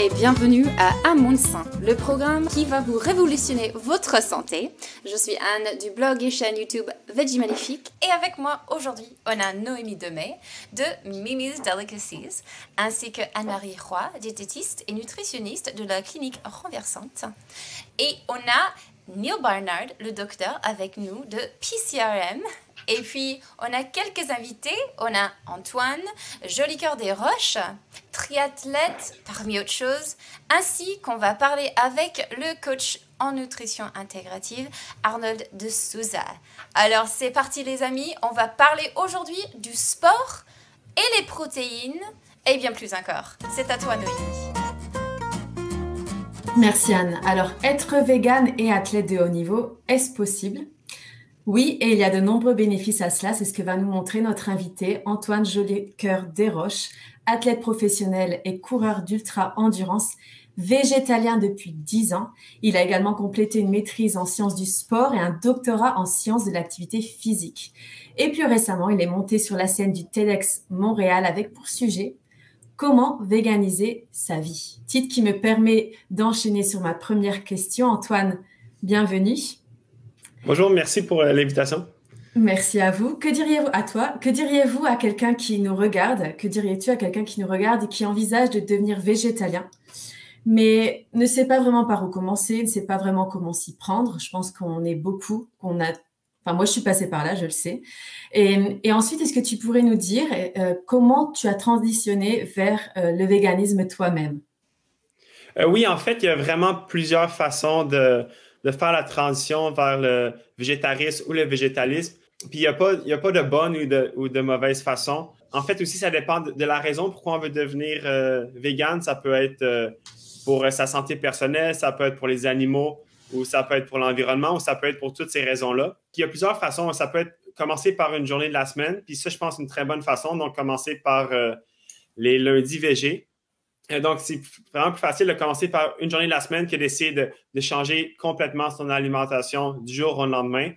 et bienvenue à Un Monde Sain, le programme qui va vous révolutionner votre santé. Je suis Anne du blog et chaîne YouTube Veggie Magnifique et avec moi aujourd'hui, on a Noémie Demey de Mimi's Delicacies ainsi que Anne-Marie Roy, diététiste et nutritionniste de la clinique Renversante. Et on a Neil Barnard, le docteur, avec nous de PCRM. Et puis, on a quelques invités. On a Antoine, Joli Cœur des Roches, triathlète, parmi autres choses, ainsi qu'on va parler avec le coach en nutrition intégrative, Arnold de Souza. Alors, c'est parti les amis, on va parler aujourd'hui du sport et les protéines, et bien plus encore. C'est à toi Noémie. Merci Anne. Alors, être végane et athlète de haut niveau, est-ce possible ? Oui, et il y a de nombreux bénéfices à cela. C'est ce que va nous montrer notre invité, Antoine Jolicoeur Desroches, athlète professionnel et coureur d'ultra-endurance, végétalien depuis 10 ans. Il a également complété une maîtrise en sciences du sport et un doctorat en sciences de l'activité physique. Et plus récemment, il est monté sur la scène du TEDx Montréal avec pour sujet « Comment véganiser sa vie ?» Titre qui me permet d'enchaîner sur ma première question. Antoine, bienvenue. Bonjour, merci pour l'invitation. Merci à vous. Que diriez-vous à quelqu'un qui nous regarde? Que dirais-tu à quelqu'un qui nous regarde et qui envisage de devenir végétalien, mais ne sait pas vraiment par où commencer, ne sait pas vraiment comment s'y prendre? Je pense qu'on est beaucoup, moi je suis passée par là, je le sais. Et ensuite, est-ce que tu pourrais nous dire comment tu as transitionné vers le véganisme toi-même? Oui, en fait, il y a vraiment plusieurs façons de faire la transition vers le végétarisme ou le végétalisme. Puis, il n'y a pas de bonne ou de mauvaise façon. En fait, aussi, ça dépend de la raison pourquoi on veut devenir végane. Ça peut être pour sa santé personnelle, ça peut être pour les animaux, ou ça peut être pour l'environnement, ou ça peut être pour toutes ces raisons-là. Puis, il y a plusieurs façons. Ça peut être commencer par une journée de la semaine. Puis ça, je pense, c'est une très bonne façon. Donc, commencer par les lundis végés. Donc, c'est vraiment plus facile de commencer par une journée de la semaine que d'essayer de changer complètement son alimentation du jour au lendemain.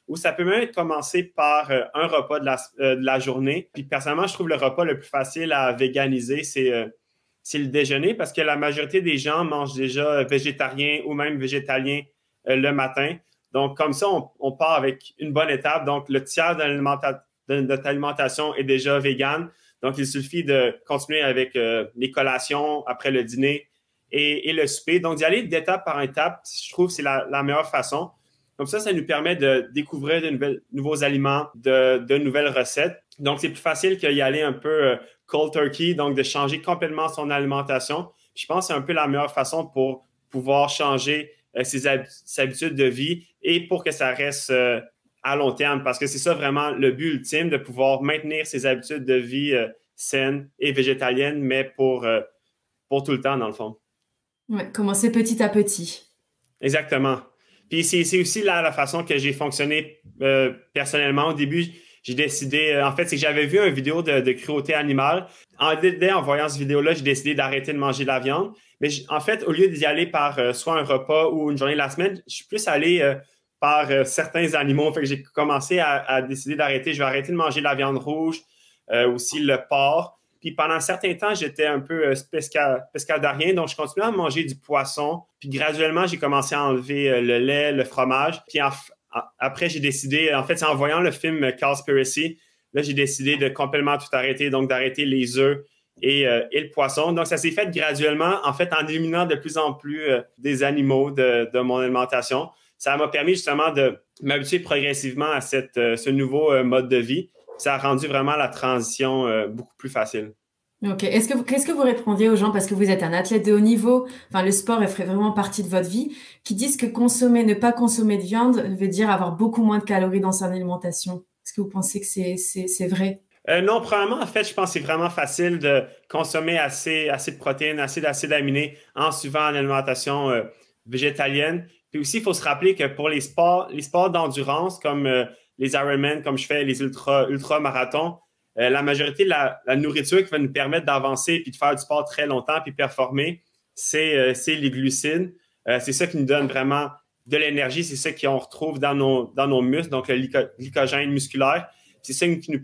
Ou ça peut même commencer par un repas de la journée. Puis personnellement, je trouve le repas le plus facile à véganiser, c'est le déjeuner parce que la majorité des gens mangent déjà végétarien ou même végétalien le matin. Donc, comme ça, on part avec une bonne étape. Donc, le tiers de notre alimentation est déjà végane. Donc, il suffit de continuer avec les collations après le dîner et le souper. Donc, d'y aller d'étape par étape, je trouve que c'est la meilleure façon. Comme ça nous permet de découvrir de nouveaux aliments, de nouvelles recettes. Donc, c'est plus facile qu'y aller un peu cold turkey, donc de changer complètement son alimentation. Je pense que c'est un peu la meilleure façon pour pouvoir changer ses habitudes de vie et pour que ça reste à long terme, parce que c'est ça vraiment le but ultime, de pouvoir maintenir ses habitudes de vie saines et végétaliennes, mais pour tout le temps, dans le fond. Ouais, commencer petit à petit. Exactement. Puis c'est aussi la façon que j'ai fonctionné personnellement. Au début, j'ai décidé, en fait, c'est que j'avais vu une vidéo de cruauté animale. Dès en voyant cette vidéo-là, j'ai décidé d'arrêter de manger de la viande. Mais en fait, au lieu d'y aller par soit un repas ou une journée de la semaine, je suis plus allé par certains animaux. Fait que j'ai commencé à décider d'arrêter. Je vais arrêter de manger de la viande rouge, aussi le porc. Puis pendant un certain temps, j'étais un peu pescadarien, donc je continuais à manger du poisson. Puis graduellement, j'ai commencé à enlever le lait, le fromage. Puis après, j'ai décidé, en fait, c'est en voyant le film Cowspiracy, là, j'ai décidé de complètement tout arrêter, donc d'arrêter les œufs et le poisson. Donc, ça s'est fait graduellement, en fait, en éliminant de plus en plus des animaux de mon alimentation. Ça m'a permis justement de m'habituer progressivement à ce nouveau mode de vie. Ça a rendu vraiment la transition beaucoup plus facile. Ok. Qu'est-ce que vous répondiez aux gens, parce que vous êtes un athlète de haut niveau, enfin le sport ferait vraiment partie de votre vie, qui disent que ne pas consommer de viande veut dire avoir beaucoup moins de calories dans son alimentation? Est-ce que vous pensez que c'est vrai? Non, premièrement, en fait, je pense que c'est vraiment facile de consommer assez de protéines, assez d'acides aminés en suivant une alimentation végétalienne. Puis aussi, il faut se rappeler que pour les sports d'endurance comme les Ironman, comme je fais les ultra-marathons, la majorité de la nourriture qui va nous permettre d'avancer puis de faire du sport très longtemps puis performer, c'est les glucides. C'est ça qui nous donne vraiment de l'énergie. C'est ça qu'on retrouve dans nos muscles, donc le glycogène musculaire. C'est ça qui nous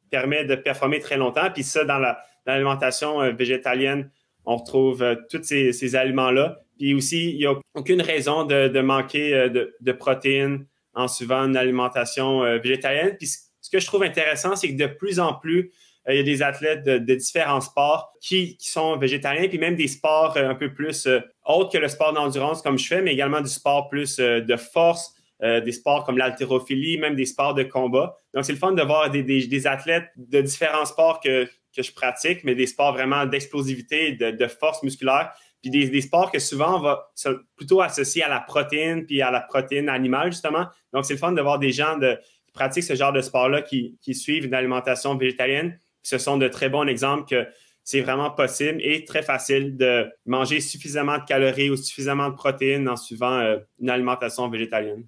permet de performer très longtemps. Puis ça, dans l'alimentation végétalienne, on retrouve tous ces aliments-là. Puis aussi, il n'y a aucune raison de manquer de protéines en suivant une alimentation végétalienne. Puis ce que je trouve intéressant, c'est que de plus en plus, il y a des athlètes de différents sports qui sont végétariens, puis même des sports un peu plus autres que le sport d'endurance comme je fais, mais également du sport plus de force, des sports comme l'haltérophilie, même des sports de combat. Donc, c'est le fun de voir des athlètes de différents sports que je pratique, mais des sports vraiment d'explosivité, de force musculaire, puis des sports que souvent on va plutôt associer à la protéine, puis à la protéine animale, justement. Donc, c'est le fun de voir des gens qui pratiquent ce genre de sport-là qui suivent une alimentation végétalienne. Ce sont de très bons exemples que c'est vraiment possible et très facile de manger suffisamment de calories ou suffisamment de protéines en suivant une alimentation végétalienne.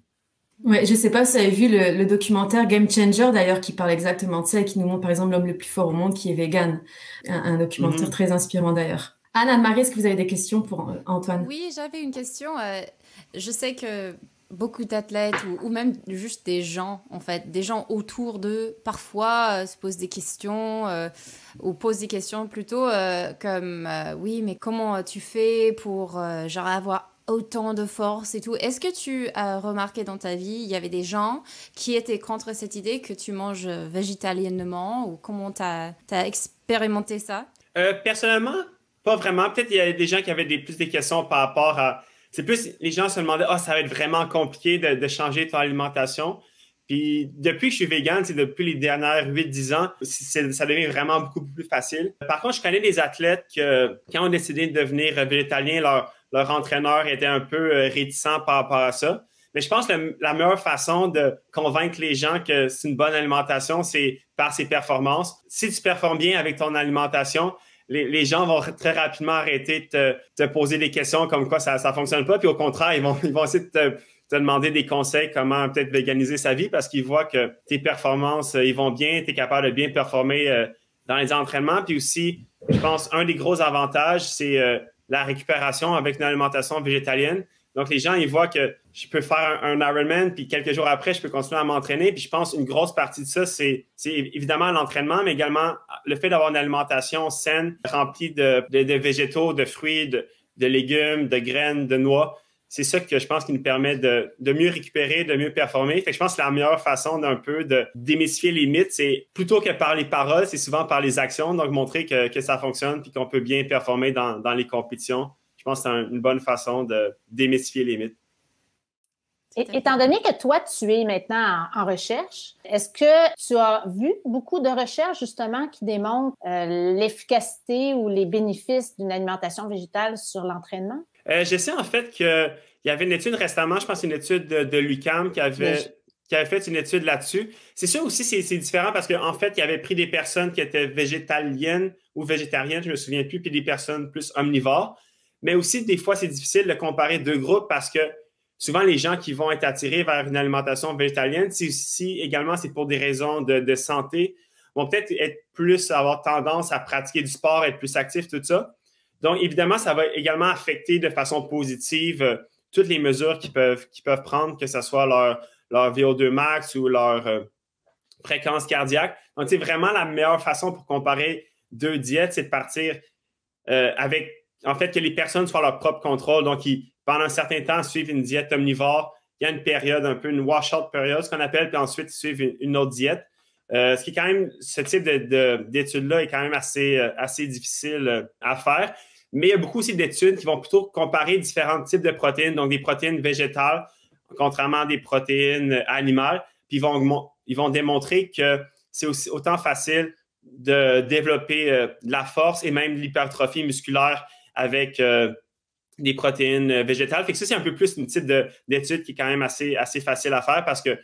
Ouais, je sais pas si vous avez vu le documentaire Game Changer d'ailleurs qui parle exactement de ça et qui nous montre par exemple l'homme le plus fort au monde qui est vegan. Un documentaire très inspirant d'ailleurs. Anne-Marie, est-ce que vous avez des questions pour Antoine? Oui, j'avais une question. Je sais que beaucoup d'athlètes ou même juste des gens, en fait, des gens autour d'eux, parfois se posent des questions ou posent des questions plutôt comme oui, mais comment tu fais pour genre avoir autant de force et tout. Est-ce que tu as remarqué dans ta vie, il y avait des gens qui étaient contre cette idée que tu manges végétaliennement ou comment tu as expérimenté ça? Personnellement, pas vraiment. Peut-être qu'il y a des gens qui avaient plus des questions par rapport à... C'est plus, les gens se demandaient, ça va être vraiment compliqué de changer ton alimentation. Puis depuis que je suis vegan, c'est depuis les dernières 8-10 ans, ça devient vraiment beaucoup plus facile. Par contre, je connais des athlètes que, quand ont décidé de devenir végétaliens, leur entraîneur était un peu réticent par rapport à ça. Mais je pense que la meilleure façon de convaincre les gens que c'est une bonne alimentation, c'est par ses performances. Si tu performes bien avec ton alimentation, les gens vont très rapidement arrêter de te poser des questions comme quoi ça fonctionne pas. Puis au contraire, ils vont essayer de te demander des conseils comment peut-être véganiser sa vie parce qu'ils voient que tes performances, ils vont bien, tu es capable de bien performer dans les entraînements. Puis aussi, je pense, un des gros avantages, c'est la récupération avec une alimentation végétalienne. Donc, les gens, ils voient que je peux faire un Ironman, puis quelques jours après, je peux continuer à m'entraîner. Puis je pense une grosse partie de ça, c'est évidemment l'entraînement, mais également le fait d'avoir une alimentation saine, remplie de végétaux, de fruits, de légumes, de graines, de noix. C'est ça que je pense qui nous permet de mieux récupérer, de mieux performer. Fait que je pense que la meilleure façon d'un peu de démystifier les mythes, c'est plutôt que par les paroles, c'est souvent par les actions. Donc, montrer que ça fonctionne puis qu'on peut bien performer dans les compétitions. Je pense que c'est une bonne façon de démystifier les mythes. Étant donné que toi, tu es maintenant en recherche, est-ce que tu as vu beaucoup de recherches justement qui démontrent l'efficacité ou les bénéfices d'une alimentation végétale sur l'entraînement? Je sais en fait qu'il y avait une étude récemment, je pense une étude de l'UQAM qui avait fait une étude là-dessus. C'est sûr aussi c'est différent parce qu'en fait, il avait pris des personnes qui étaient végétaliennes ou végétariennes, je me souviens plus, puis des personnes plus omnivores. Mais aussi, des fois, c'est difficile de comparer deux groupes parce que souvent, les gens qui vont être attirés vers une alimentation végétalienne, si également c'est pour des raisons de santé, vont peut-être avoir tendance à pratiquer du sport, être plus actifs, tout ça. Donc, évidemment, ça va également affecter de façon positive toutes les mesures qu'ils peuvent prendre, que ce soit leur VO2 max ou leur fréquence cardiaque. Donc, c'est vraiment la meilleure façon pour comparer deux diètes, c'est de partir avec, en fait, que les personnes soient leur propre contrôle. Donc, pendant un certain temps, suivent une diète omnivore. Il y a une période, un peu une wash-out période, ce qu'on appelle, puis ensuite, ils suivent une autre diète. Ce qui est quand même, ce type d'études-là est quand même assez difficile à faire. Mais il y a beaucoup aussi d'études qui vont plutôt comparer différents types de protéines, donc des protéines végétales, contrairement à des protéines animales. Puis ils vont démontrer que c'est aussi autant facile de développer de la force et même de l'hypertrophie musculaire avec des protéines végétales. Fait que ça, c'est un peu plus une type d'étude qui est quand même assez facile à faire parce que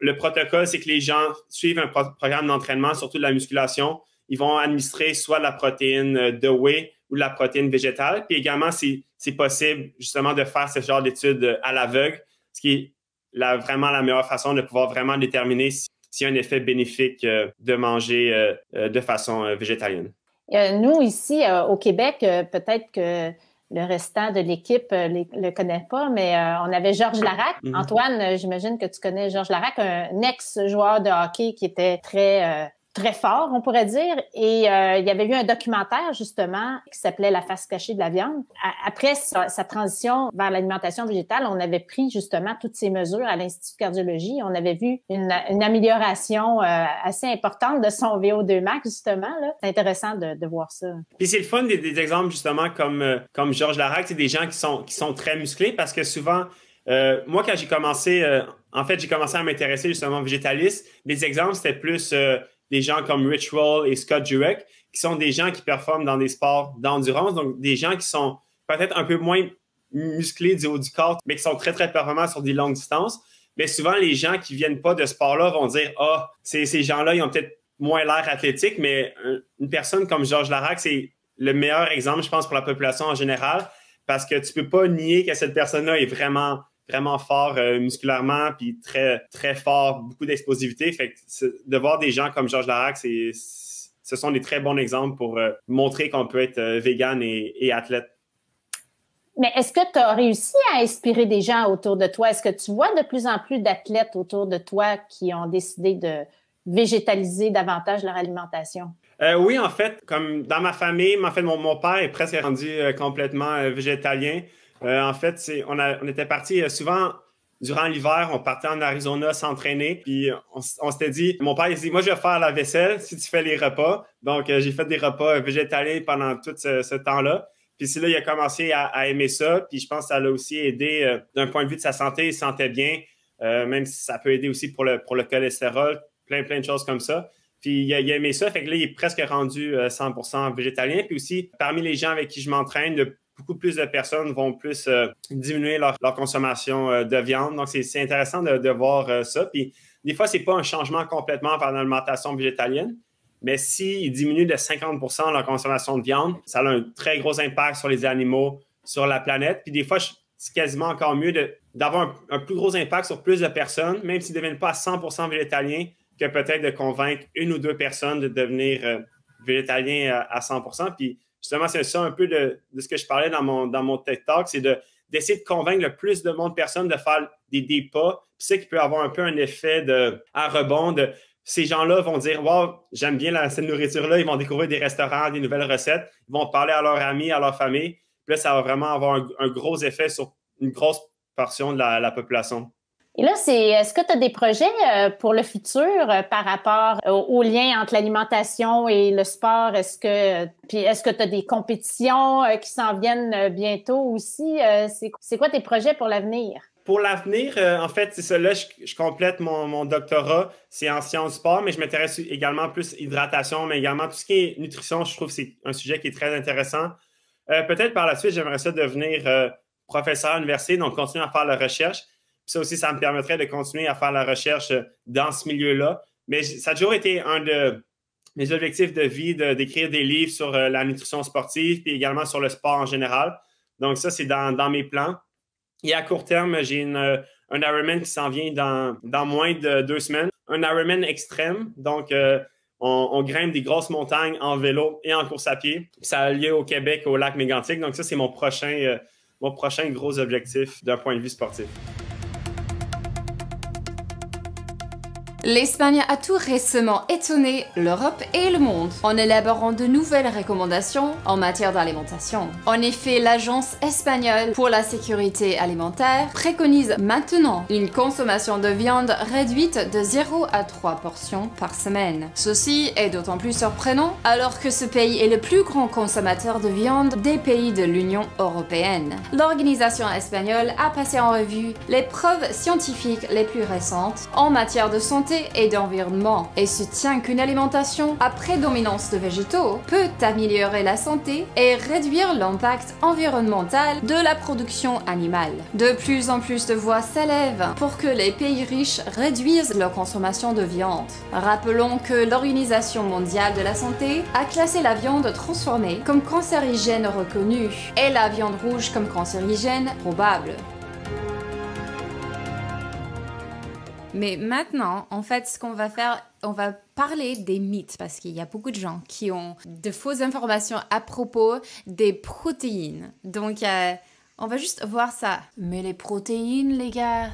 le protocole, c'est que les gens suivent un programme d'entraînement, surtout de la musculation. Ils vont administrer soit de la protéine de whey ou de la protéine végétale. Puis également, c'est possible justement de faire ce genre d'études à l'aveugle, ce qui est vraiment la meilleure façon de pouvoir vraiment déterminer s'il y a un effet bénéfique de manger de façon végétalienne. Nous, ici, au Québec, peut-être que le restant de l'équipe le connaît pas, mais on avait Georges Larac. Antoine, j'imagine que tu connais Georges Larac, un ex-joueur de hockey qui était très très fort, on pourrait dire. Et il y avait eu un documentaire, justement, qui s'appelait La face cachée de la viande. Après sa transition vers l'alimentation végétale, on avait pris justement toutes ces mesures à l'Institut de cardiologie. On avait vu une amélioration assez importante de son VO2 max, justement. C'est intéressant de voir ça. Puis c'est le fun des exemples, justement, comme Georges Larac, c'est des gens qui sont très musclés parce que souvent, moi, quand j'ai commencé, j'ai commencé à m'intéresser justement au végétalisme. Les exemples, c'était plus des gens comme Rich Roll et Scott Jurek, qui sont des gens qui performent dans des sports d'endurance, donc des gens qui sont peut-être un peu moins musclés du haut du corps, mais qui sont très, très performants sur des longues distances. Mais souvent, les gens qui viennent pas de ce sport-là vont dire « Ah, ces gens-là, ils ont peut-être moins l'air athlétique », mais une personne comme Georges Larac, c'est le meilleur exemple, je pense, pour la population en général, parce que tu peux pas nier que cette personne-là est vraiment fort musculairement, puis très, très fort, beaucoup d'explosivité. Fait que de voir des gens comme Georges Larac, ce sont des très bons exemples pour montrer qu'on peut être vegan et athlète. Mais est-ce que tu as réussi à inspirer des gens autour de toi? Est-ce que tu vois de plus en plus d'athlètes autour de toi qui ont décidé de végétaliser davantage leur alimentation? Oui, en fait, comme dans ma famille, mon père est presque rendu complètement végétalien. En fait, on était partis souvent durant l'hiver, on partait en Arizona s'entraîner, puis on s'était dit, mon père il dit, moi je vais faire la vaisselle si tu fais les repas. Donc j'ai fait des repas végétaliens pendant tout ce temps-là. Puis c'est là il a commencé à aimer ça, puis je pense que ça l'a aussi aidé d'un point de vue de sa santé, il se sentait bien, même si ça peut aider aussi pour le cholestérol, plein de choses comme ça. Puis il a aimé ça, fait que là il est presque rendu 100% végétalien. Puis aussi parmi les gens avec qui je m'entraîne, beaucoup plus de personnes vont plus diminuer leur consommation de viande. Donc, c'est intéressant de voir ça. Puis, des fois, c'est pas un changement complètement vers l'alimentation végétalienne, mais s'ils diminuent de 50% leur consommation de viande, ça a un très gros impact sur les animaux, sur la planète. Puis, des fois, c'est quasiment encore mieux d'avoir un plus gros impact sur plus de personnes, même s'ils ne deviennent pas à 100% végétaliens, que peut-être de convaincre une ou deux personnes de devenir végétaliens à 100%. Puis, justement, c'est ça un peu de ce que je parlais dans mon TED Talk, c'est d'essayer de convaincre le plus de monde de personnes de faire des pas. Puis c'est qui peut avoir un peu un effet à rebond. Ces gens-là vont dire « Wow, j'aime bien cette nourriture-là ». Ils vont découvrir des restaurants, des nouvelles recettes. Ils vont parler à leurs amis, à leur famille. Puis là, ça va vraiment avoir un gros effet sur une grosse portion de la population. Et là, est-ce que tu as des projets pour le futur par rapport au lien entre l'alimentation et le sport? Est-ce que tu as des compétitions qui s'en viennent bientôt aussi? C'est quoi tes projets pour l'avenir? Pour l'avenir, en fait, c'est ça. Là, je complète mon doctorat. C'est en sciences du sport, mais je m'intéresse également plus hydratation, mais également tout ce qui est nutrition. Je trouve que c'est un sujet qui est très intéressant. Peut-être par la suite, j'aimerais ça devenir professeur à l'université, donc continuer à faire la recherche. Puis ça aussi, ça me permettrait de continuer à faire la recherche dans ce milieu-là. Mais ça a toujours été un de mes objectifs de vie d'écrire des livres sur la nutrition sportive puis également sur le sport en général. Donc ça, c'est dans mes plans. Et à court terme, j'ai un Ironman qui s'en vient dans moins de 2 semaines. Un Ironman extrême. Donc, on grimpe des grosses montagnes en vélo et en course à pied. Ça a lieu au Québec, au lac Mégantic. Donc ça, c'est mon prochain gros objectif d'un point de vue sportif. L'Espagne a tout récemment étonné l'Europe et le monde en élaborant de nouvelles recommandations en matière d'alimentation. En effet, l'Agence espagnole pour la sécurité alimentaire préconise maintenant une consommation de viande réduite de 0 à 3 portions par semaine. Ceci est d'autant plus surprenant alors que ce pays est le plus grand consommateur de viande des pays de l'Union européenne. L'organisation espagnole a passé en revue les preuves scientifiques les plus récentes en matière de santé et d'environnement et soutient qu'une alimentation à prédominance de végétaux peut améliorer la santé et réduire l'impact environnemental de la production animale. De plus en plus de voix s'élèvent pour que les pays riches réduisent leur consommation de viande. Rappelons que l'Organisation mondiale de la santé a classé la viande transformée comme cancérigène reconnue et la viande rouge comme cancérigène probable. Mais maintenant, en fait, ce qu'on va faire, on va parler des mythes parce qu'il y a beaucoup de gens qui ont de fausses informations à propos des protéines. Donc, on va juste voir ça. Mais les protéines, les gars...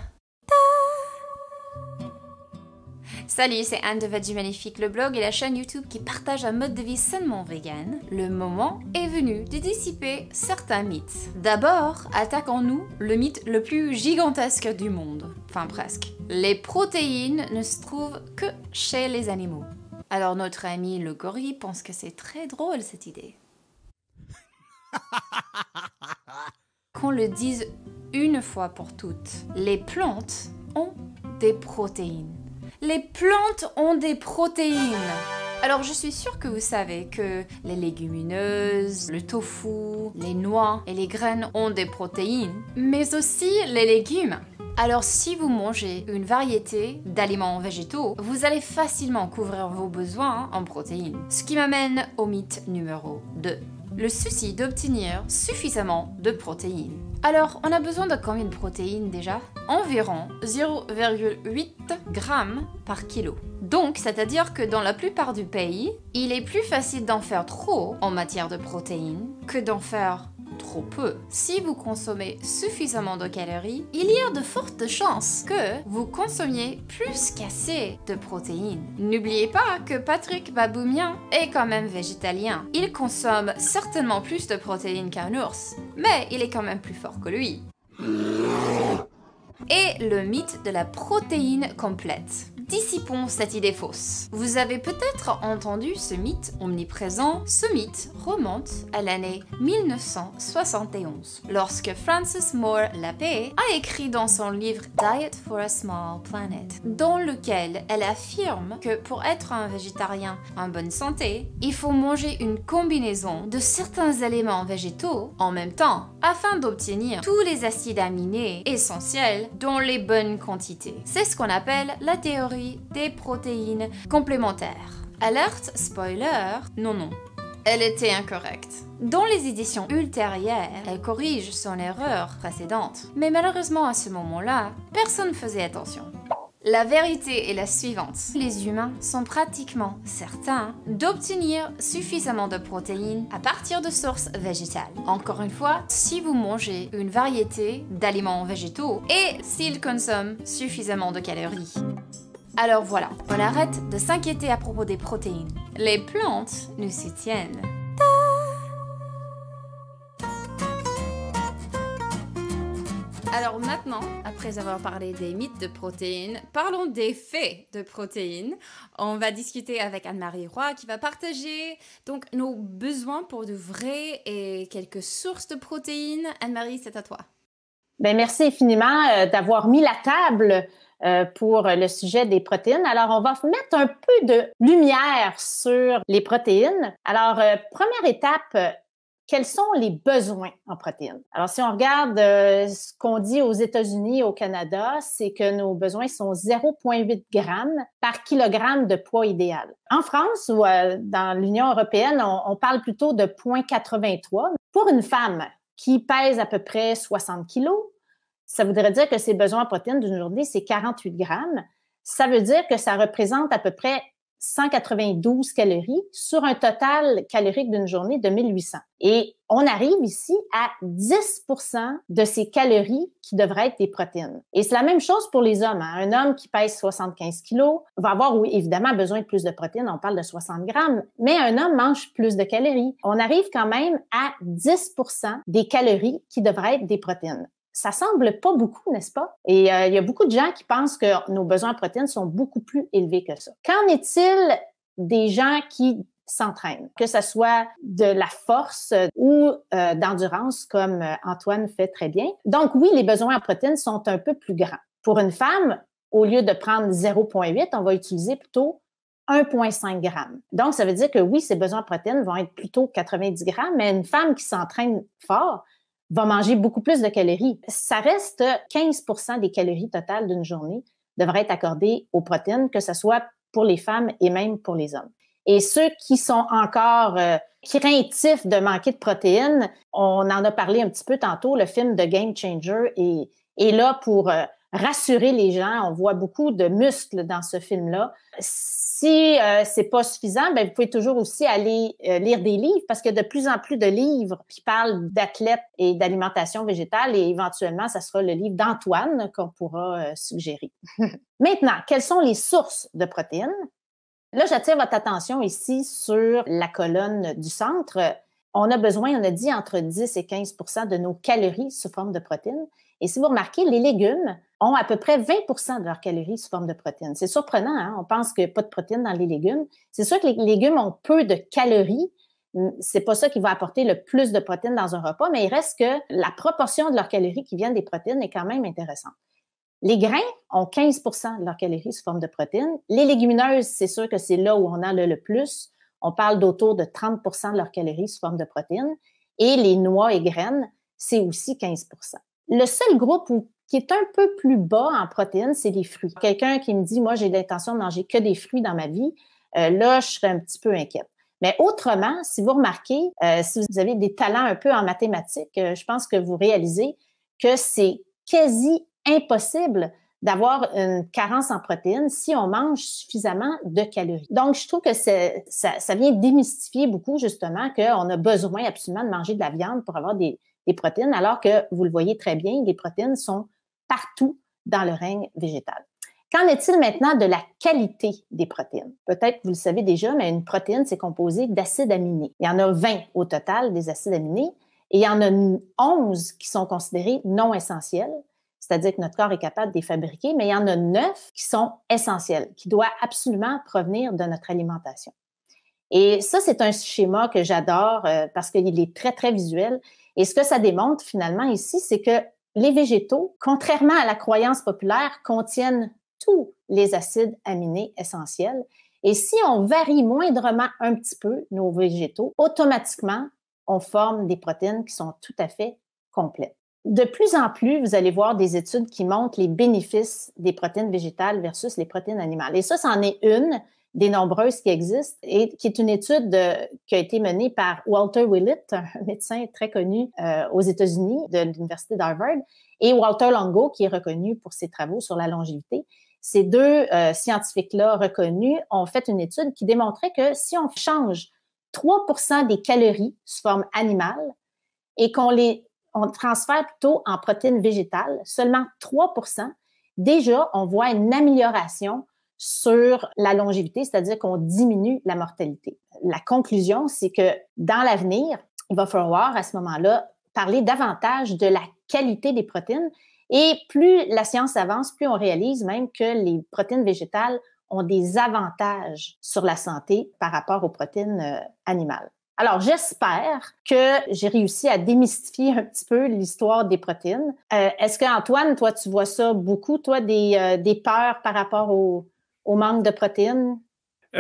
Salut, c'est Anne de Veggie Magnifique, le blog et la chaîne YouTube qui partage un mode de vie sainement vegan. Le moment est venu de dissiper certains mythes. D'abord, attaquons-nous le mythe le plus gigantesque du monde. Enfin presque. Les protéines ne se trouvent que chez les animaux. Alors notre ami le gorille pense que c'est très drôle cette idée. Qu'on le dise une fois pour toutes, les plantes ont des protéines. Les plantes ont des protéines. Alors je suis sûre que vous savez que les légumineuses, le tofu, les noix et les graines ont des protéines, mais aussi les légumes. Alors si vous mangez une variété d'aliments végétaux, vous allez facilement couvrir vos besoins en protéines. Ce qui m'amène au mythe numéro 2. Le souci d'obtenir suffisamment de protéines. Alors, on a besoin de combien de protéines déjà? Environ 0,8 grammes par kilo. Donc, c'est-à-dire que dans la plupart du pays, il est plus facile d'en faire trop en matière de protéines que d'en faire trop peu. Si vous consommez suffisamment de calories, il y a de fortes chances que vous consommiez plus qu'assez de protéines. N'oubliez pas que Patrick Baboumian est quand même végétalien. Il consomme certainement plus de protéines qu'un ours, mais il est quand même plus fort que lui. Et le mythe de la protéine complète. Dissipons cette idée fausse. Vous avez peut-être entendu ce mythe omniprésent. Ce mythe remonte à l'année 1971, lorsque Frances Moore Lappé a écrit dans son livre Diet for a Small Planet, dans lequel elle affirme que pour être un végétarien en bonne santé, il faut manger une combinaison de certains éléments végétaux en même temps, afin d'obtenir tous les acides aminés essentiels dans les bonnes quantités. C'est ce qu'on appelle la théorie des protéines complémentaires. Alerte, spoiler, non. Elle était incorrecte. Dans les éditions ultérieures, elle corrige son erreur précédente. Mais malheureusement, à ce moment-là, personne ne faisait attention. La vérité est la suivante. Les humains sont pratiquement certains d'obtenir suffisamment de protéines à partir de sources végétales. Encore une fois, si vous mangez une variété d'aliments végétaux et s'ils consomment suffisamment de calories. Alors voilà, on arrête de s'inquiéter à propos des protéines. Les plantes nous soutiennent. Alors maintenant, après avoir parlé des mythes de protéines, parlons des faits de protéines. On va discuter avec Anne-Marie Roy qui va partager donc nos besoins pour de vrai et quelques sources de protéines. Anne-Marie, c'est à toi. Bien, merci infiniment d'avoir mis la table pour le sujet des protéines. Alors, on va mettre un peu de lumière sur les protéines. Alors, première étape, quels sont les besoins en protéines? Alors, si on regarde ce qu'on dit aux États-Unis et au Canada, c'est que nos besoins sont 0,8 grammes par kilogramme de poids idéal. En France ou dans l'Union européenne, on parle plutôt de 0,83. Pour une femme qui pèse à peu près 60 kilos, ça voudrait dire que ses besoins en protéines d'une journée, c'est 48 grammes. Ça veut dire que ça représente à peu près 192 calories sur un total calorique d'une journée de 1800. Et on arrive ici à 10% de ces calories qui devraient être des protéines. Et c'est la même chose pour les hommes. Un homme qui pèse 75 kilos va avoir, oui, évidemment, besoin de plus de protéines. On parle de 60 grammes. Mais un homme mange plus de calories. On arrive quand même à 10% des calories qui devraient être des protéines. Ça semble pas beaucoup, n'est-ce pas? Et il y a beaucoup de gens qui pensent que nos besoins en protéines sont beaucoup plus élevés que ça. Qu'en est-il des gens qui s'entraînent, que ce soit de la force ou d'endurance, comme Antoine fait très bien? Donc oui, les besoins en protéines sont un peu plus grands. Pour une femme, au lieu de prendre 0,8, on va utiliser plutôt 1,5 grammes. Donc, ça veut dire que oui, ses besoins en protéines vont être plutôt 90 grammes, mais une femme qui s'entraîne fort va manger beaucoup plus de calories. Ça reste 15% des calories totales d'une journée devraient être accordées aux protéines, que ce soit pour les femmes et même pour les hommes. Et ceux qui sont encore craintifs de manquer de protéines, on en a parlé un petit peu tantôt, le film de Game Changer est là pour rassurer les gens. On voit beaucoup de muscles dans ce film-là. Si c'est pas suffisant, ben vous pouvez toujours aussi aller lire des livres parce qu'il y a de plus en plus de livres qui parlent d'athlètes et d'alimentation végétale et éventuellement, ça sera le livre d'Antoine qu'on pourra suggérer. Maintenant, quelles sont les sources de protéines? Là, j'attire votre attention ici sur la colonne du centre. On a besoin, on a dit, entre 10 et 15 % de nos calories sous forme de protéines. Et si vous remarquez, les légumes ont à peu près 20 % de leurs calories sous forme de protéines. C'est surprenant, hein? On pense qu'il n'y a pas de protéines dans les légumes. C'est sûr que les légumes ont peu de calories. C'est pas ça qui va apporter le plus de protéines dans un repas, mais il reste que la proportion de leurs calories qui viennent des protéines est quand même intéressante. Les grains ont 15 % de leurs calories sous forme de protéines. Les légumineuses, c'est sûr que c'est là où on en a le plus. On parle d'autour de 30 % de leurs calories sous forme de protéines. Et les noix et graines, c'est aussi 15 %. Le seul groupe qui est un peu plus bas en protéines, c'est les fruits. Quelqu'un qui me dit, moi, j'ai l'intention de manger que des fruits dans ma vie, là, je serais un petit peu inquiète. Mais autrement, si vous remarquez, si vous avez des talents un peu en mathématiques, je pense que vous réalisez que c'est quasi impossible d'avoir une carence en protéines si on mange suffisamment de calories. Donc, je trouve que ça vient démystifier beaucoup, justement, qu'on a besoin absolument de manger de la viande pour avoir des protéines, alors que, vous le voyez très bien, les protéines sont partout dans le règne végétal. Qu'en est-il maintenant de la qualité des protéines? Peut-être que vous le savez déjà, mais une protéine, c'est composé d'acides aminés. Il y en a 20 au total des acides aminés et il y en a 11 qui sont considérés non essentiels, c'est-à-dire que notre corps est capable de les fabriquer, mais il y en a 9 qui sont essentiels, qui doivent absolument provenir de notre alimentation. Et ça, c'est un schéma que j'adore parce qu'il est très, très visuel. Et ce que ça démontre finalement ici, c'est que les végétaux, contrairement à la croyance populaire, contiennent tous les acides aminés essentiels. Et si on varie moindrement un petit peu nos végétaux, automatiquement, on forme des protéines qui sont tout à fait complètes. De plus en plus, vous allez voir des études qui montrent les bénéfices des protéines végétales versus les protéines animales. Et ça, c'en est une des nombreuses qui existent et qui est une étude qui a été menée par Walter Willett, un médecin très connu aux États-Unis de l'Université d'Harvard, et Walter Longo, qui est reconnu pour ses travaux sur la longévité. Ces deux scientifiques-là reconnus ont fait une étude qui démontrait que si on change 3 % des calories sous forme animale et on transfère plutôt en protéines végétales, seulement 3 %, déjà, on voit une amélioration sur la longévité, c'est-à-dire qu'on diminue la mortalité. La conclusion, c'est que dans l'avenir, il va falloir à ce moment-là parler davantage de la qualité des protéines et plus la science avance, plus on réalise même que les protéines végétales ont des avantages sur la santé par rapport aux protéines animales. Alors, j'espère que j'ai réussi à démystifier un petit peu l'histoire des protéines. Est-ce qu'Antoine, toi, tu vois ça beaucoup, toi, des peurs par rapport au manque de protéines?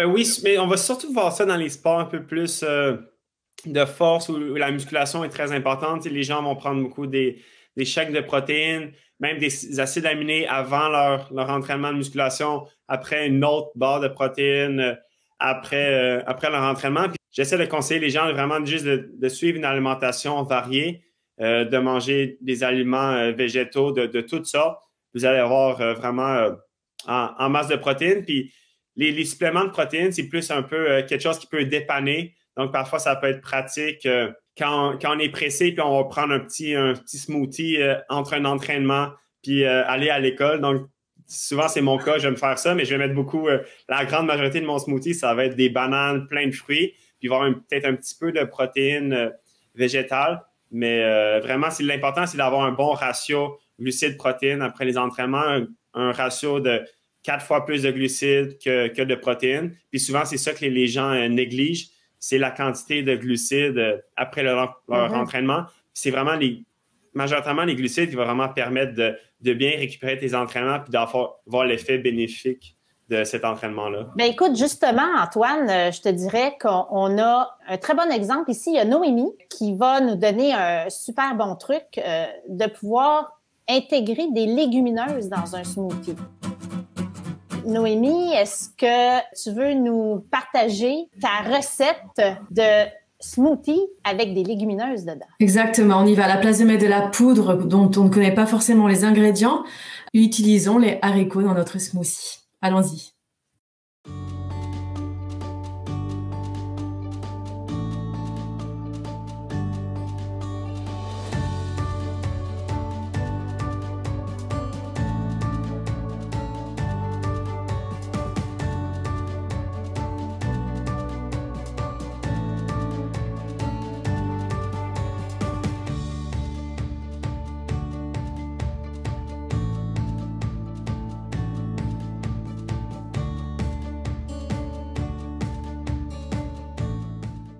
Oui, mais on va surtout voir ça dans les sports un peu plus de force où la musculation est très importante. Les gens vont prendre beaucoup des shakes de protéines, même des acides aminés avant leur entraînement de musculation, après une autre barre de protéines, après leur entraînement. Puis, j'essaie de conseiller les gens vraiment juste de suivre une alimentation variée, de manger des aliments végétaux de toutes sortes. Vous allez avoir vraiment en masse de protéines. Puis les suppléments de protéines, c'est plus un peu quelque chose qui peut dépanner. Donc, parfois, ça peut être pratique quand on est pressé, puis on va prendre un petit smoothie entre un entraînement, puis aller à l'école. Donc, souvent, c'est mon cas, je vais me faire ça, mais je vais mettre beaucoup, la grande majorité de mon smoothie, ça va être des bananes, plein de fruits, puis il va y avoir peut-être un petit peu de protéines végétales. Mais vraiment, l'important, c'est d'avoir un bon ratio glucides-protéines après les entraînements, un ratio de 4 fois plus de glucides que de protéines. Puis souvent, c'est ça que les gens négligent, c'est la quantité de glucides après leur entraînement. C'est vraiment majoritairement les glucides qui vont vraiment permettre de bien récupérer tes entraînements puis d'avoir l'effet bénéfique de cet entraînement-là. Bien, écoute, justement, Antoine, je te dirais qu'on a un très bon exemple ici. Il y a Noémie qui va nous donner un super bon truc de pouvoir intégrer des légumineuses dans un smoothie. Noémie, est-ce que tu veux nous partager ta recette de smoothie avec des légumineuses dedans. Exactement, on y va. À la place de mettre de la poudre dont on ne connaît pas forcément les ingrédients, utilisons les haricots dans notre smoothie. Allons-y.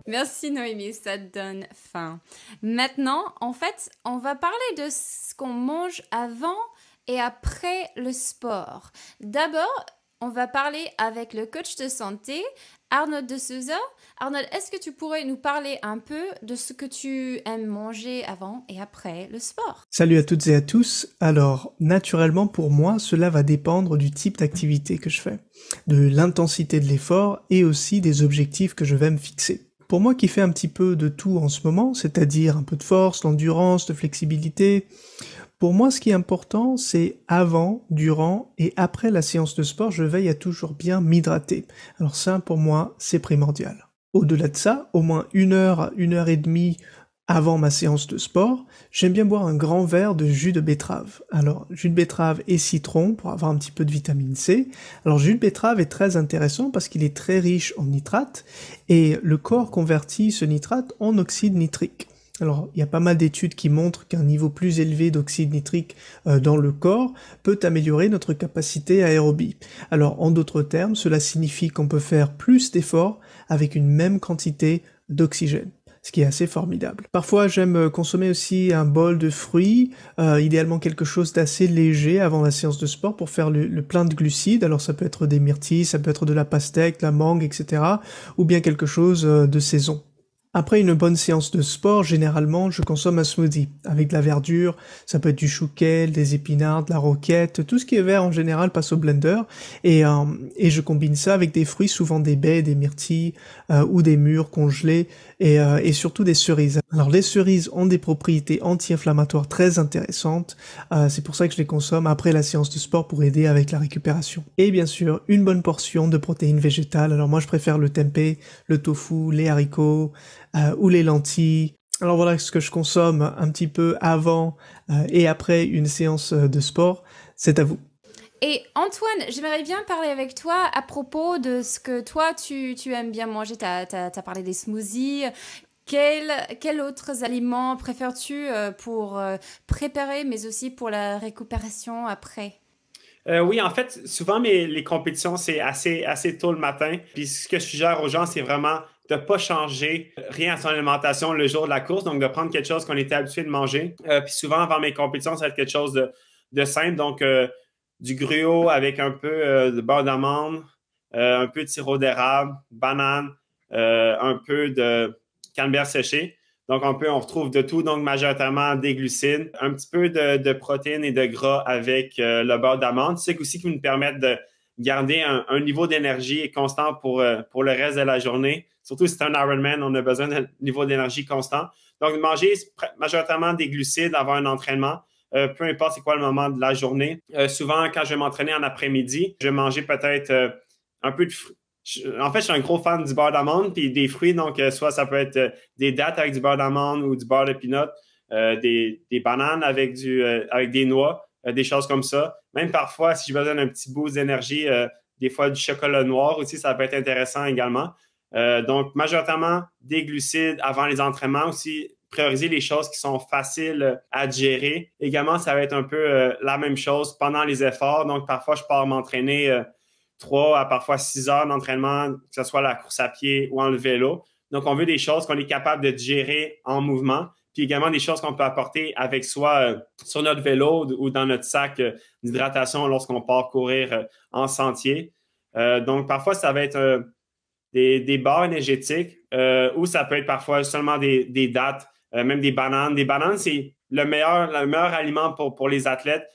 Merci Noémie, ça donne faim. Maintenant, en fait, on va parler de ce qu'on mange avant et après le sport. D'abord, on va parler avec le coach de santé, Arnold de Souza. Arnold, est-ce que tu pourrais nous parler un peu de ce que tu aimes manger avant et après le sport? Salut à toutes et à tous. Alors, naturellement pour moi, cela va dépendre du type d'activité que je fais, de l'intensité de l'effort et aussi des objectifs que je vais me fixer. Pour moi qui fais un petit peu de tout en ce moment, c'est-à-dire un peu de force, d'endurance, de flexibilité, pour moi ce qui est important c'est avant, durant et après la séance de sport, je veille à toujours bien m'hydrater. Alors ça pour moi c'est primordial. Au-delà de ça, au moins 1 heure et demie avant ma séance de sport, j'aime bien boire un grand verre de jus de betterave. Alors, jus de betterave et citron pour avoir un petit peu de vitamine C. Alors, jus de betterave est très intéressant parce qu'il est très riche en nitrate et le corps convertit ce nitrate en oxyde nitrique. Alors, il y a pas mal d'études qui montrent qu'un niveau plus élevé d'oxyde nitrique dans le corps peut améliorer notre capacité aérobie. Alors, en d'autres termes, cela signifie qu'on peut faire plus d'efforts avec une même quantité d'oxygène, ce qui est assez formidable. Parfois, j'aime consommer aussi un bol de fruits, idéalement quelque chose d'assez léger avant la séance de sport pour faire le plein de glucides. Alors ça peut être des myrtilles, ça peut être de la pastèque, de la mangue, etc. ou bien quelque chose de saison. Après une bonne séance de sport, généralement, je consomme un smoothie avec de la verdure, ça peut être du chouquel, des épinards, de la roquette, tout ce qui est vert en général passe au blender et je combine ça avec des fruits, souvent des baies, des myrtilles ou des mûres congelées et surtout des cerises. Alors les cerises ont des propriétés anti-inflammatoires très intéressantes, c'est pour ça que je les consomme après la séance de sport pour aider avec la récupération. Et bien sûr, une bonne portion de protéines végétales, alors moi je préfère le tempeh, le tofu, les haricots, ou les lentilles. Alors voilà ce que je consomme un petit peu avant et après une séance de sport. C'est à vous. Et Antoine, j'aimerais bien parler avec toi à propos de ce que toi, tu aimes bien manger. Tu as parlé des smoothies. Quels autres aliments préfères-tu pour préparer, mais aussi pour la récupération après? Oui, en fait, souvent, les compétitions, c'est assez tôt le matin. Puis ce que je suggère aux gens, c'est vraiment de ne pas changer rien à son alimentation le jour de la course, donc de prendre quelque chose qu'on était habitué de manger. Puis souvent, avant mes compétitions, ça va être quelque chose de simple, donc du gruau avec un peu de beurre d'amande, un peu de sirop d'érable, banane, un peu de canneberge séché. Donc, on retrouve de tout, donc majoritairement des glucides, un petit peu de protéines et de gras avec le beurre d'amande. C'est aussi qui nous permettent de garder un niveau d'énergie constant pour le reste de la journée. Surtout si c'est un Ironman, on a besoin d'un niveau d'énergie constant. Donc, manger majoritairement des glucides avant un entraînement, peu importe c'est quoi le moment de la journée. Souvent, quand je vais m'entraîner en après-midi, je vais manger peut-être un peu de fruits. En fait, je suis un gros fan du beurre d'amande puis des fruits. Donc, soit ça peut être des dattes avec du beurre d'amande ou du beurre de peanut, des bananes avec des noix, des choses comme ça. Même parfois, si j'ai besoin d'un petit boost d'énergie, des fois du chocolat noir aussi, ça peut être intéressant également. Donc, majoritairement des glucides avant les entraînements aussi. Prioriser les choses qui sont faciles à digérer. Également, ça va être un peu la même chose pendant les efforts. Donc, parfois, je pars m'entraîner 3 à parfois 6 heures d'entraînement, que ce soit la course à pied ou en le vélo. Donc, on veut des choses qu'on est capable de digérer en mouvement, puis également des choses qu'on peut apporter avec soi sur notre vélo ou dans notre sac d'hydratation lorsqu'on part courir en sentier. Donc, parfois, ça va être des barres énergétiques ou ça peut être parfois seulement des dattes, même des bananes. Des bananes, c'est le meilleur aliment pour les athlètes.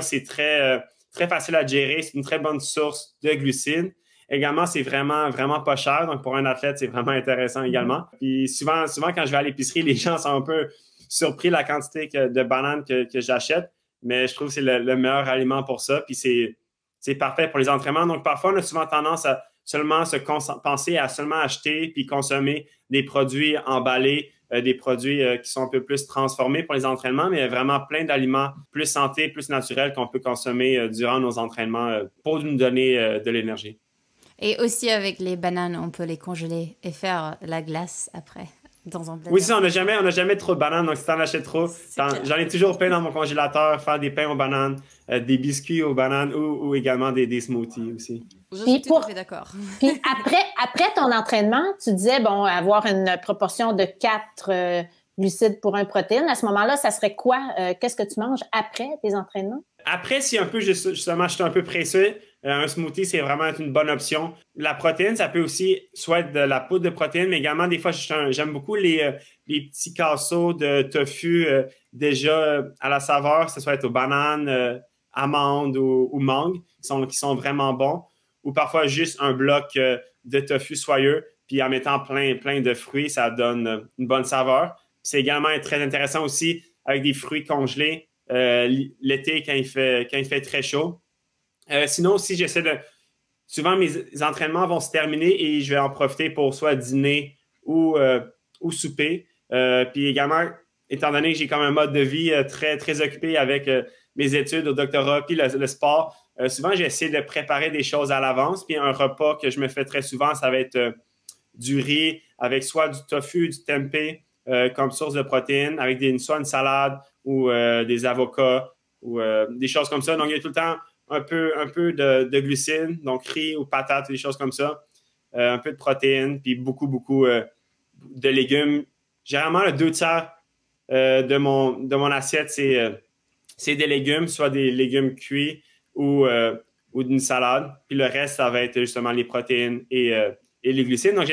C'est très facile à digérer. C'est une très bonne source de glucides. Également, c'est vraiment, vraiment pas cher. Donc, pour un athlète, c'est vraiment intéressant également. Puis souvent, quand je vais à l'épicerie, les gens sont un peu surpris de la quantité de bananes que j'achète. Mais je trouve que c'est le meilleur aliment pour ça. Puis c'est parfait pour les entraînements. Donc, parfois, on a souvent tendance à seulement penser à seulement acheter puis consommer des produits emballés, des produits qui sont un peu plus transformés pour les entraînements, mais il y a vraiment plein d'aliments plus santé, plus naturels qu'on peut consommer durant nos entraînements pour nous donner de l'énergie. Et aussi avec les bananes, on peut les congeler et faire la glace après. Dans un blender. Oui, ça, on n'a jamais trop de bananes, donc si tu en achètes trop, j'en ai toujours plein dans mon congélateur, faire des pains aux bananes, des biscuits aux bananes ou également des smoothies aussi. Je suis tout à fait d'accord. Puis après ton entraînement, tu disais, bon, avoir une proportion de 4 glucides pour 1 protéine. À ce moment-là, ça serait quoi? Qu'est-ce que tu manges après tes entraînements? Après, si un peu, justement, je suis un peu pressé, un smoothie, c'est vraiment une bonne option. La protéine, ça peut aussi soit être de la poudre de protéine, mais également, des fois, j'aime beaucoup les petits casseaux de tofu déjà à la saveur, que ce soit aux bananes, amandes ou mangues, qui sont vraiment bons. Ou parfois juste un bloc de tofu soyeux, puis en mettant plein de fruits, ça donne une bonne saveur. C'est également très intéressant aussi avec des fruits congelés l'été quand il fait très chaud. Sinon aussi, souvent, mes entraînements vont se terminer et je vais en profiter pour soit dîner ou souper. Puis également, étant donné que j'ai comme un mode de vie très, très occupé avec mes études au doctorat puis le sport, souvent, j'essaie de préparer des choses à l'avance. Puis un repas que je me fais très souvent, ça va être du riz avec soit du tofu, du tempeh comme source de protéines, avec soit une salade ou des avocats ou des choses comme ça. Donc, il y a tout le temps un peu de glucides, donc riz ou patates, des choses comme ça. Un peu de protéines, puis beaucoup de légumes. Généralement, le 2/3 de mon assiette, c'est des légumes, soit des légumes cuits ou d'une salade. Puis le reste, ça va être justement les protéines et les glucides. Donc,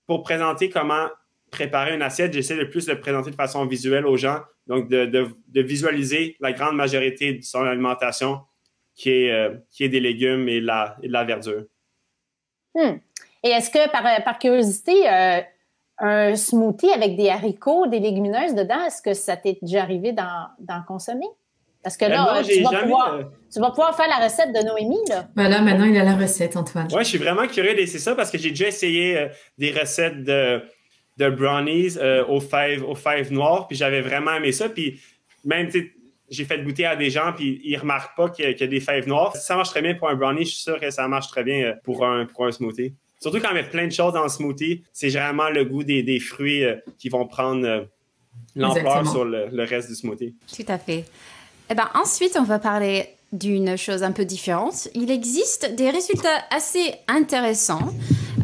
pour présenter comment préparer une assiette, j'essaie de plus de présenter de façon visuelle aux gens. Donc, de visualiser la grande majorité de son alimentation qui est des légumes et de la verdure. Et est-ce que, par curiosité, un smoothie avec des haricots, des légumineuses dedans, est-ce que ça t'est déjà arrivé d'en consommer? Parce que là, tu vas pouvoir faire la recette de Noémie, là. Voilà, maintenant, il a la recette, Antoine. Oui, je suis vraiment curieux d'essayer ça parce que j'ai déjà essayé des recettes de brownies aux fèves noires, puis j'avais vraiment aimé ça. Puis même, j'ai fait goûter à des gens, puis ils ne remarquent pas qu'il y a des fèves noires. Ça marche très bien pour un brownie, je suis sûr que ça marche très bien pour un smoothie. Surtout quand on met plein de choses dans le smoothie, c'est généralement le goût des fruits qui vont prendre l'ampleur sur le reste du smoothie. Tout à fait. Eh bien, ensuite, on va parler d'une chose un peu différente. Il existe des résultats assez intéressants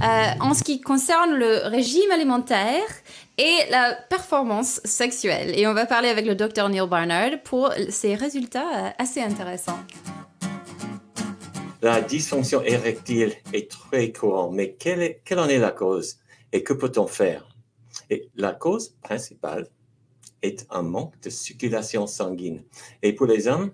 en ce qui concerne le régime alimentaire et la performance sexuelle. Et on va parler avec le Dr Neil Barnard pour ces résultats assez intéressants. La dysfonction érectile est très courante, mais quelle en est la cause et que peut-on faire? Et la cause principale est un manque de circulation sanguine. Et pour les hommes,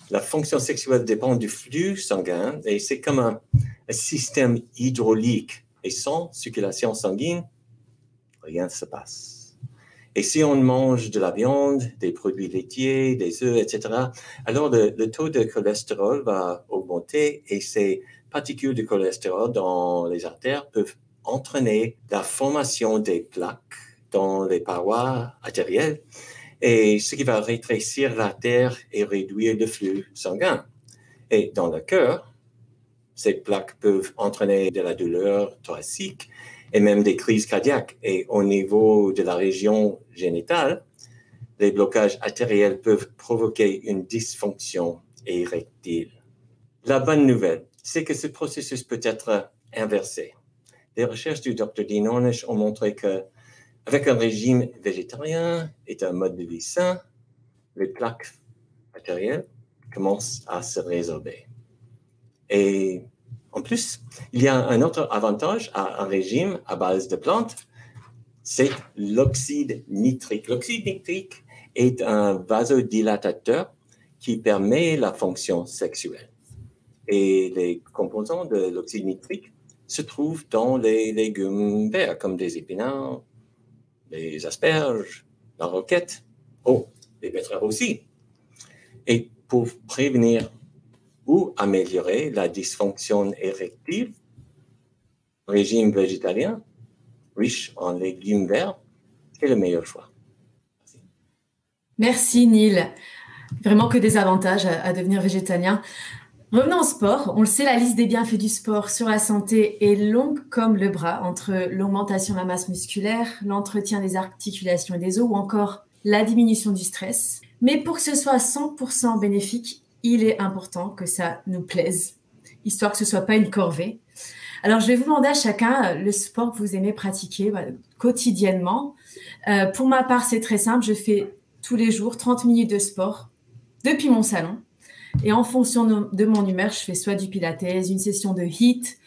la fonction sexuelle dépend du flux sanguin et c'est comme un système hydraulique. Et sans circulation sanguine, rien ne se passe. Et si on mange de la viande, des produits laitiers, des œufs, etc., alors le taux de cholestérol va augmenter et ces particules de cholestérol dans les artères peuvent entraîner la formation des plaques dans les parois artérielles, et ce qui va rétrécir l'artère et réduire le flux sanguin. Et dans le cœur, ces plaques peuvent entraîner de la douleur thoracique et même des crises cardiaques. Et au niveau de la région génitale, les blocages artériels peuvent provoquer une dysfonction érectile. La bonne nouvelle, c'est que ce processus peut être inversé. Les recherches du Dr. Dean Ornish ont montré que avec un régime végétarien et un mode de vie sain, les plaques artérielles commencent à se résorber. Et en plus, il y a un autre avantage à un régime à base de plantes, c'est l'oxyde nitrique. L'oxyde nitrique est un vasodilatateur qui permet la fonction sexuelle. Et les composants de l'oxyde nitrique se trouvent dans les légumes verts, comme des épinards, les asperges, la roquette, les betteraves aussi. Et pour prévenir ou améliorer la dysfonction érectile, régime végétalien riche en légumes verts est le meilleur choix. Merci Neil. Vraiment que des avantages à devenir végétalien. Revenons au sport. On le sait, la liste des bienfaits du sport sur la santé est longue comme le bras, entre l'augmentation de la masse musculaire, l'entretien des articulations et des os ou encore la diminution du stress. Mais pour que ce soit 100% bénéfique, il est important que ça nous plaise, histoire que ce soit pas une corvée. Alors, je vais vous demander à chacun le sport que vous aimez pratiquer quotidiennement. Pour ma part, c'est très simple. Je fais tous les jours 30 minutes de sport depuis mon salon. Et en fonction de mon humeur, je fais soit du pilates, une session de HIIT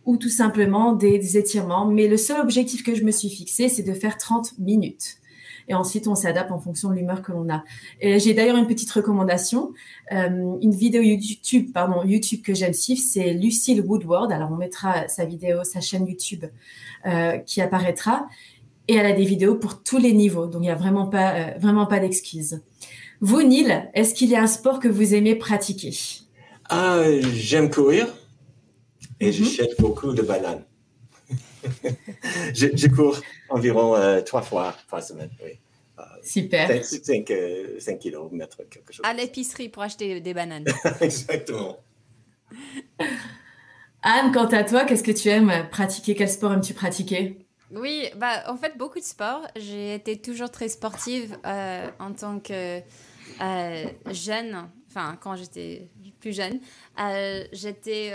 ou tout simplement des étirements. Mais le seul objectif que je me suis fixé, c'est de faire 30 minutes. Et ensuite, on s'adapte en fonction de l'humeur que l'on a. Et j'ai d'ailleurs une petite recommandation. Une vidéo YouTube que j'aime suivre, c'est Lucille Woodward. Alors, on mettra sa chaîne YouTube qui apparaîtra. Et elle a des vidéos pour tous les niveaux. Donc, il n'y a vraiment pas d'excuses. Vous, Neil, est-ce qu'il y a un sport que vous aimez pratiquer? J'aime courir et je jette beaucoup de bananes. je cours environ 3 fois par semaine. Oui. Super. 5 kilomètres, quelque chose. À l'épicerie pour acheter des bananes. Exactement. Anne, quant à toi, qu'est-ce que tu aimes pratiquer? Quel sport aimes-tu pratiquer? Oui, en fait, beaucoup de sport. J'ai été toujours très sportive en tant que jeune, enfin, quand j'étais plus jeune. J'étais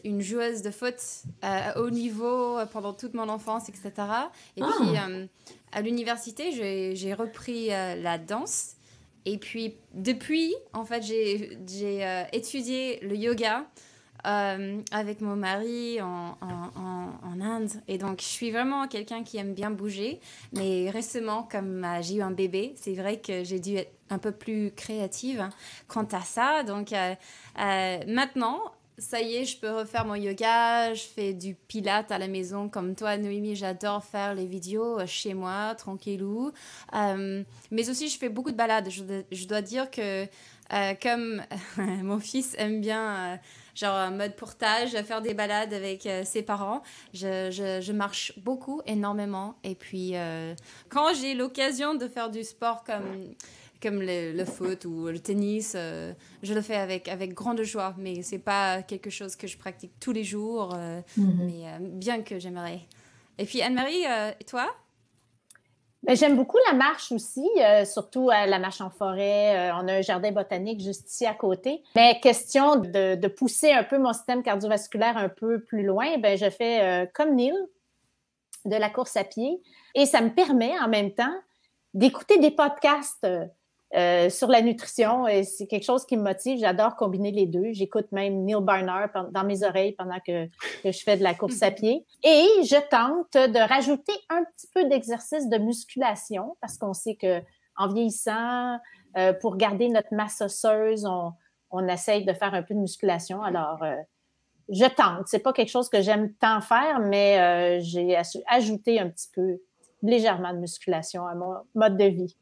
une joueuse de foot à haut niveau pendant toute mon enfance, etc. Et puis, à l'université, j'ai repris la danse. Et puis, depuis, en fait, j'ai étudié le yoga avec mon mari en Inde. Et donc, je suis vraiment quelqu'un qui aime bien bouger. Mais récemment, comme j'ai eu un bébé, c'est vrai que j'ai dû être un peu plus créative quant à ça. Donc, maintenant, ça y est, je peux refaire mon yoga. Je fais du pilates à la maison comme toi, Noémie. J'adore faire les vidéos chez moi, tranquillou. Mais aussi, je fais beaucoup de balades. Je dois dire que comme mon fils aime bien... genre en mode portage, faire des balades avec ses parents. Je marche beaucoup, énormément. Et puis, quand j'ai l'occasion de faire du sport comme le foot ou le tennis, je le fais avec grande joie. Mais ce n'est pas quelque chose que je pratique tous les jours, mais bien que j'aimerais. Et puis, Anne-Marie, et toi? Ben, j'aime beaucoup la marche aussi, surtout la marche en forêt. On a un jardin botanique juste ici à côté. Mais question de pousser un peu mon système cardiovasculaire un peu plus loin, ben, je fais comme Neil, de la course à pied. Et ça me permet en même temps d'écouter des podcasts sur la nutrition. Et c'est quelque chose qui me motive. J'adore combiner les deux. J'écoute même Neil Barnard dans mes oreilles pendant que je fais de la course à pied. Et je tente de rajouter un petit peu d'exercice de musculation parce qu'on sait qu'en vieillissant, pour garder notre masse osseuse, on essaye de faire un peu de musculation. Alors, je tente. C'est pas quelque chose que j'aime tant faire, mais j'ai ajouté un petit peu légèrement de musculation à mon mode de vie.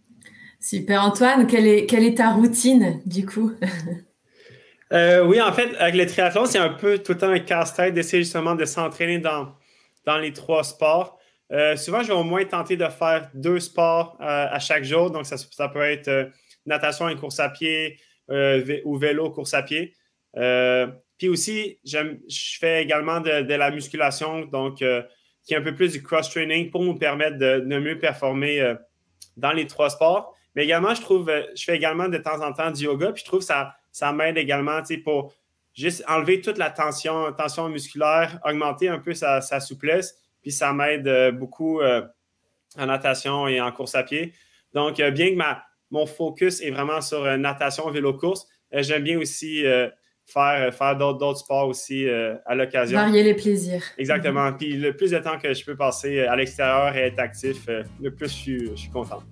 Super. Antoine, quelle est ta routine, du coup? Oui, en fait, avec le triathlon, c'est un peu tout le temps un casse-tête d'essayer justement de s'entraîner dans les 3 sports. Souvent, je vais au moins tenter de faire 2 sports à chaque jour. Donc, ça peut être natation et course à pied ou vélo, course à pied. Puis aussi, je fais également de la musculation, donc qui est un peu plus du cross-training pour nous permettre de mieux performer dans les 3 sports. Mais également, je fais également de temps en temps du yoga, puis je trouve que ça m'aide également pour juste enlever toute la tension musculaire, augmenter un peu sa souplesse, puis ça m'aide beaucoup en natation et en course à pied. Donc, bien que mon focus est vraiment sur natation, vélo-course, j'aime bien aussi faire d'autres sports aussi à l'occasion. Varier les plaisirs. Exactement. Puis le plus de temps que je peux passer à l'extérieur et être actif, le plus je suis content.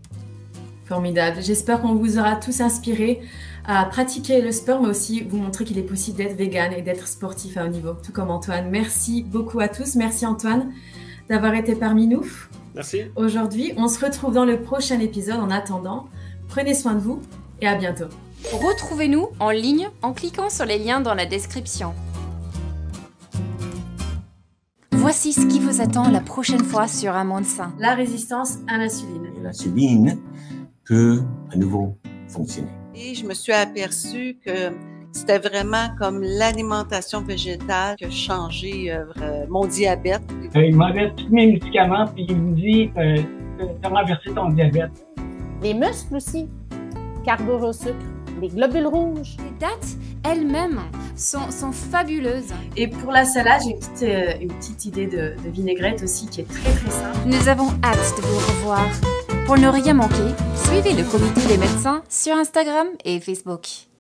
Formidable. J'espère qu'on vous aura tous inspiré à pratiquer le sport, mais aussi vous montrer qu'il est possible d'être vegan et d'être sportif à haut niveau, tout comme Antoine. Merci beaucoup à tous. Merci Antoine d'avoir été parmi nous. Merci. Aujourd'hui, on se retrouve dans le prochain épisode. En attendant, prenez soin de vous et à bientôt. Retrouvez-nous en ligne en cliquant sur les liens dans la description. Voici ce qui vous attend la prochaine fois sur Un Monde Sain. La résistance à l'insuline. Et l'insuline peut à nouveau fonctionner. Et je me suis aperçue que c'était vraiment comme l'alimentation végétale qui a changé mon diabète. Il m'enlève tous mes médicaments puis il me dit de renverser ton diabète. Les muscles aussi, carbure au sucre, les globules rouges. Les dattes elles-mêmes sont fabuleuses. Et pour la salade, j'ai une petite idée de vinaigrette aussi qui est très très simple. Nous avons hâte de vous revoir. Pour ne rien manquer, suivez le comité des médecins sur Instagram et Facebook.